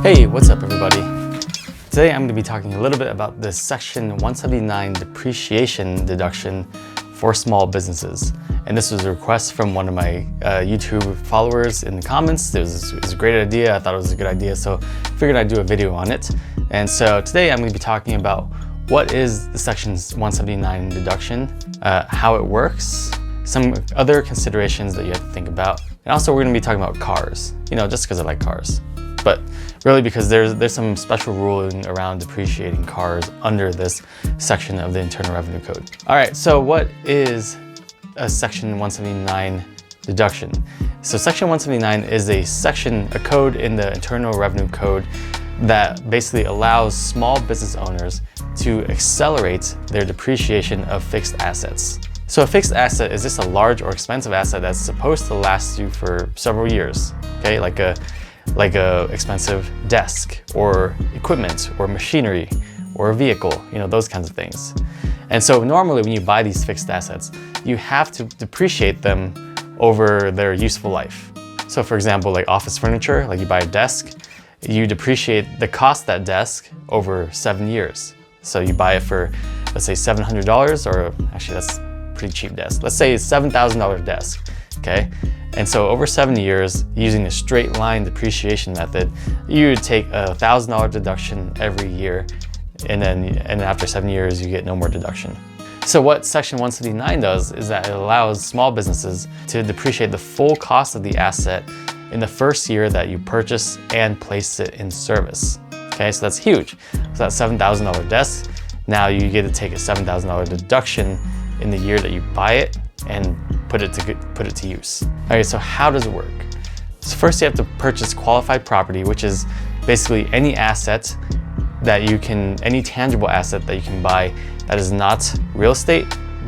Hey, what's up everybody? Today I'm going to be talking a little bit about the Section 179 depreciation deduction for small businesses. And this was a request from one of my YouTube followers in the comments. It was a great idea. I thought it was a good idea, so I figured I'd do a video on it. And so today I'm going to be talking about what is the Section 179 deduction, how it works, some other considerations that you have to think about. And also we're going to be talking about cars, just because I like cars. But really because there's some special ruling around depreciating cars under this section of the Internal Revenue Code. All right, so what is a Section 179 deduction? So Section 179 is a code in the Internal Revenue Code that basically allows small business owners to accelerate their depreciation of fixed assets. So a fixed asset is just a large or expensive asset that's supposed to last you for several years, okay? Like a expensive desk or equipment or machinery or a vehicle, those kinds of things. And so normally when you buy these fixed assets, you have to depreciate them over their useful life. So for example, like office furniture, like you buy a desk, you depreciate the cost of that desk over 7 years. So you buy it for, let's say $700, or actually that's a pretty cheap desk. Let's say it's $7,000 desk, okay? And so over 7 years, using a straight line depreciation method, you would take a $1,000 deduction every year, and after 7 years, you get no more deduction. So what Section 179 does is that it allows small businesses to depreciate the full cost of the asset in the first year that you purchase and place it in service. Okay, so that's huge. So that $7,000 desk, now you get to take a $7,000 deduction in the year that you buy it and put it to use. All right, so how does it work? So first you have to purchase qualified property, which is basically any asset that any tangible asset that you can buy that is not real estate,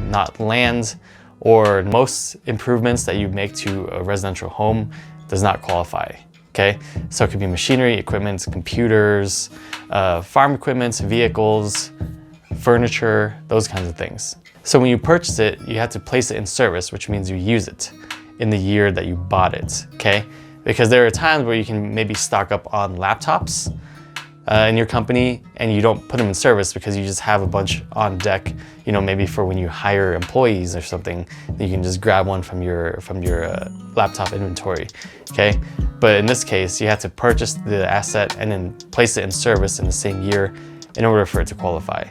not land, or most improvements that you make to a residential home does not qualify, okay? So it could be machinery, equipment, computers, farm equipment, vehicles, furniture, those kinds of things. So when you purchase it, you have to place it in service, which means you use it in the year that you bought it, okay? Because there are times where you can maybe stock up on laptops in your company and you don't put them in service because you just have a bunch on deck, maybe for when you hire employees or something, you can just grab one from your laptop inventory, okay? But in this case, you have to purchase the asset and then place it in service in the same year in order for it to qualify.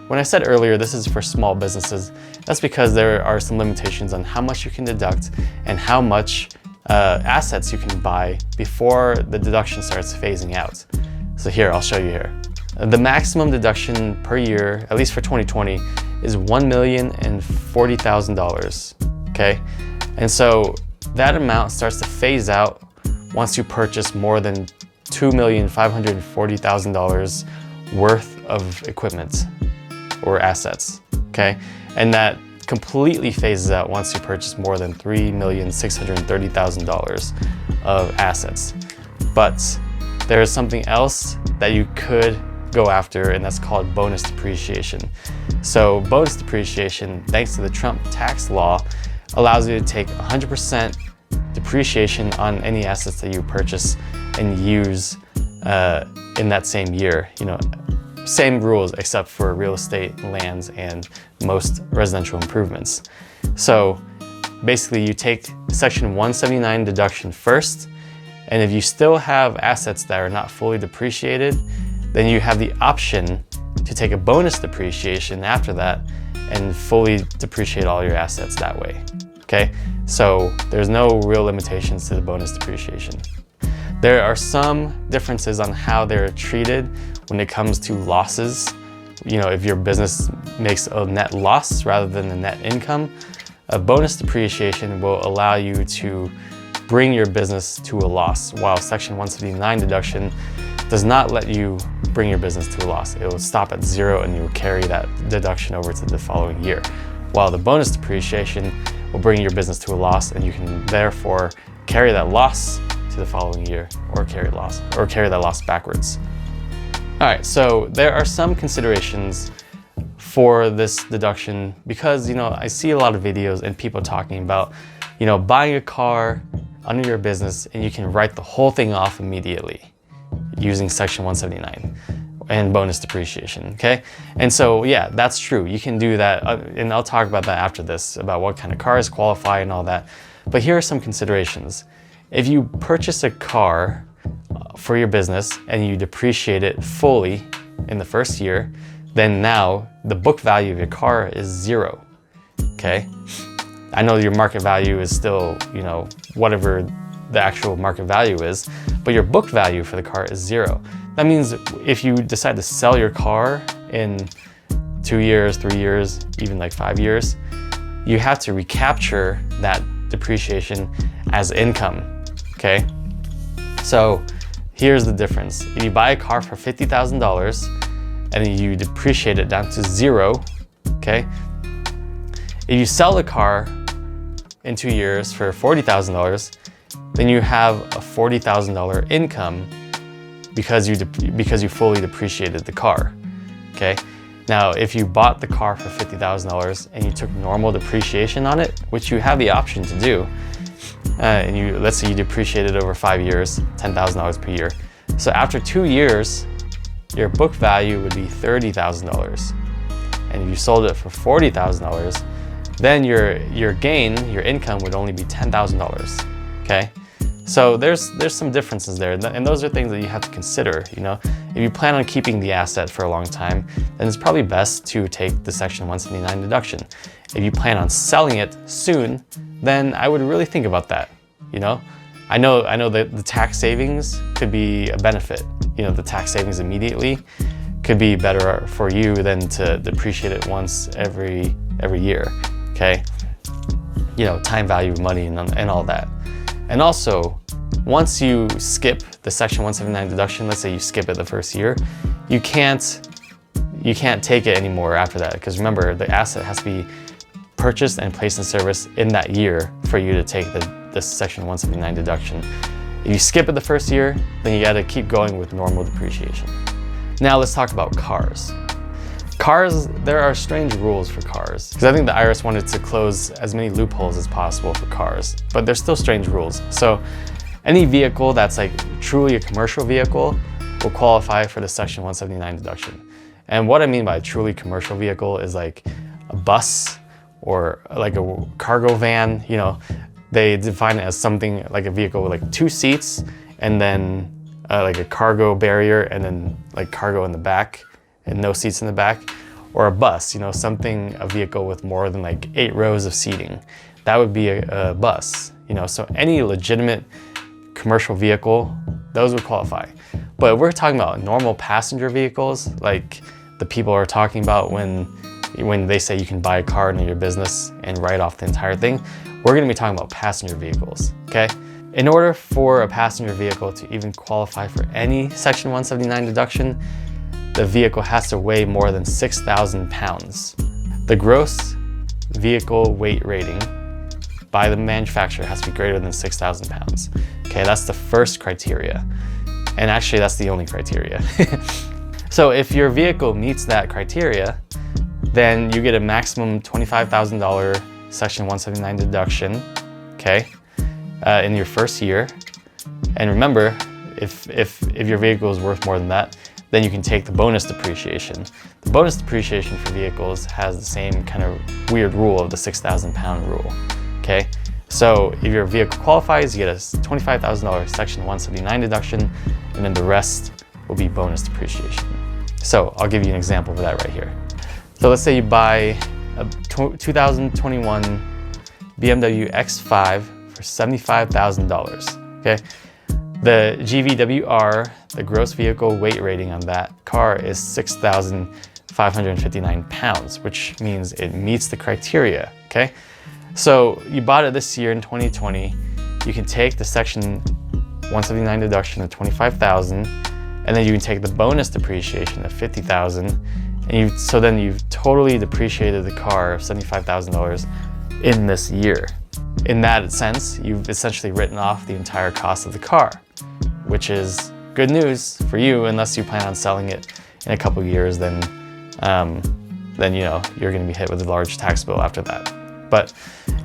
When I said earlier, this is for small businesses, that's because there are some limitations on how much you can deduct and how much assets you can buy before the deduction starts phasing out. So here, I'll show you here. The maximum deduction per year, at least for 2020, is $1,040,000, okay? And so that amount starts to phase out once you purchase more than $2,540,000 worth of equipment or assets, okay? And that completely phases out once you purchase more than $3,630,000 of assets. But there is something else that you could go after, and that's called bonus depreciation. So bonus depreciation, thanks to the Trump tax law, allows you to take 100% depreciation on any assets that you purchase and use in that same year. Same rules except for real estate, lands, and most residential improvements. So basically you take Section 179 deduction first, and if you still have assets that are not fully depreciated, then you have the option to take a bonus depreciation after that and fully depreciate all your assets that way, okay? So there's no real limitations to the bonus depreciation. There are some differences on how they're treated when it comes to losses. If your business makes a net loss rather than a net income, a bonus depreciation will allow you to bring your business to a loss, while Section 179 deduction does not let you bring your business to a loss. It will stop at zero and you will carry that deduction over to the following year. While the bonus depreciation will bring your business to a loss, and you can therefore carry that loss to the following year, or carry that loss backwards. All right, so there are some considerations for this deduction because, I see a lot of videos and people talking about, buying a car under your business and you can write the whole thing off immediately. using Section 179 and bonus depreciation, okay? And so, yeah, that's true. You can do that, and I'll talk about that after this, about what kind of cars qualify and all that. But here are some considerations. If you purchase a car for your business and you depreciate it fully in the first year, then now the book value of your car is 0, okay? I know your market value is still, you know, whatever the actual market value is, but your book value for the car is 0. That means if you decide to sell your car in 2 years, 3 years, even like 5 years, you have to recapture that depreciation as income, okay? So here's the difference. If you buy a car for $50,000 and you depreciate it down to 0, okay? If you sell the car in 2 years for $40,000, then you have a $40,000 income because you fully depreciated the car, okay? Now, if you bought the car for $50,000 and you took normal depreciation on it, which you have the option to do, and let's say you depreciated over 5 years, $10,000 per year. So after 2 years, your book value would be $30,000. And if you sold it for $40,000, then your gain, your income would only be $10,000, okay? So there's some differences there, and those are things that you have to consider, you know? If you plan on keeping the asset for a long time, then it's probably best to take the Section 179 deduction. If you plan on selling it soon, then I would really think about that, you know? I know that the tax savings could be a benefit. You know, the tax savings immediately could be better for you than to depreciate it once every year, okay? You know, time value of money and all that. And also, once you skip the Section 179 deduction, let's say you skip it the first year, you can't take it anymore after that, because remember, the asset has to be purchased and placed in service in that year for you to take the Section 179 deduction. If you skip it the first year, then you gotta keep going with normal depreciation. Now let's talk about cars. Cars, there are strange rules for cars, because I think the IRS wanted to close as many loopholes as possible for cars, but there's still strange rules. So any vehicle that's like truly a commercial vehicle will qualify for the Section 179 deduction. And what I mean by a truly commercial vehicle is like a bus or like a cargo van. You know, they define it as something like a vehicle with like 2 seats and then like a cargo barrier and then like cargo in the back and no seats in the back. Or a bus, you know, a vehicle with more than like 8 rows of seating. That would be a bus, you know, so any legitimate commercial vehicle, those would qualify. But if we're talking about normal passenger vehicles, like the people are talking about when they say you can buy a car in your business and write off the entire thing, we're gonna be talking about passenger vehicles, okay? In order for a passenger vehicle to even qualify for any Section 179 deduction, the vehicle has to weigh more than 6,000 pounds. The gross vehicle weight rating by the manufacturer has to be greater than 6,000 pounds. Okay, that's the first criteria. And actually, that's the only criteria. So if your vehicle meets that criteria, then you get a maximum $25,000 Section 179 deduction, okay, in your first year. And remember, if your vehicle is worth more than that, then you can take the bonus depreciation. The bonus depreciation for vehicles has the same kind of weird rule of the 6,000 pound rule, okay? So if your vehicle qualifies, you get a $25,000 Section 179 deduction, and then the rest will be bonus depreciation. So I'll give you an example of that right here. So let's say you buy a 2021 BMW X5 for $75,000, okay? The GVWR, the gross vehicle weight rating on that car is 6,559 pounds, which means it meets the criteria, okay? So you bought it this year in 2020, you can take the Section 179 deduction of 25,000, and then you can take the bonus depreciation of 50,000, and so then you've totally depreciated the car of $75,000 in this year. In that sense, you've essentially written off the entire cost of the car, which is good news for you unless you plan on selling it in a couple years, then you know, you're gonna be hit with a large tax bill after that. But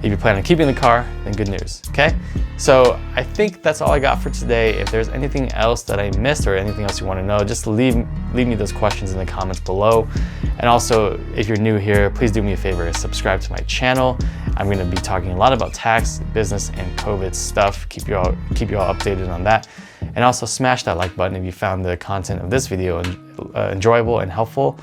if you plan on keeping the car, then good news, okay? So I think that's all I got for today. If there's anything else that I missed or anything else you want to know, just leave me those questions in the comments below. And also, if you're new here, please do me a favor, subscribe to my channel. I'm going to be talking a lot about tax, business, and COVID stuff. Keep you all updated on that. And also smash that like button if you found the content of this video enjoyable and helpful.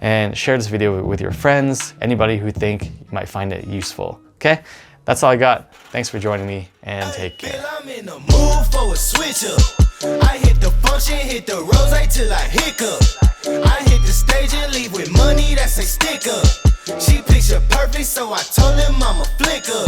And share this video with your friends, anybody who think you might find it useful. Okay, that's all I got. Thanks for joining me, and take care. I'm in the mood for a switch up. I hit the function, hit the rose till I hiccup. I hit the stage and leave with money that's a sticker. She picture perfect, so I told him I'm a flicker.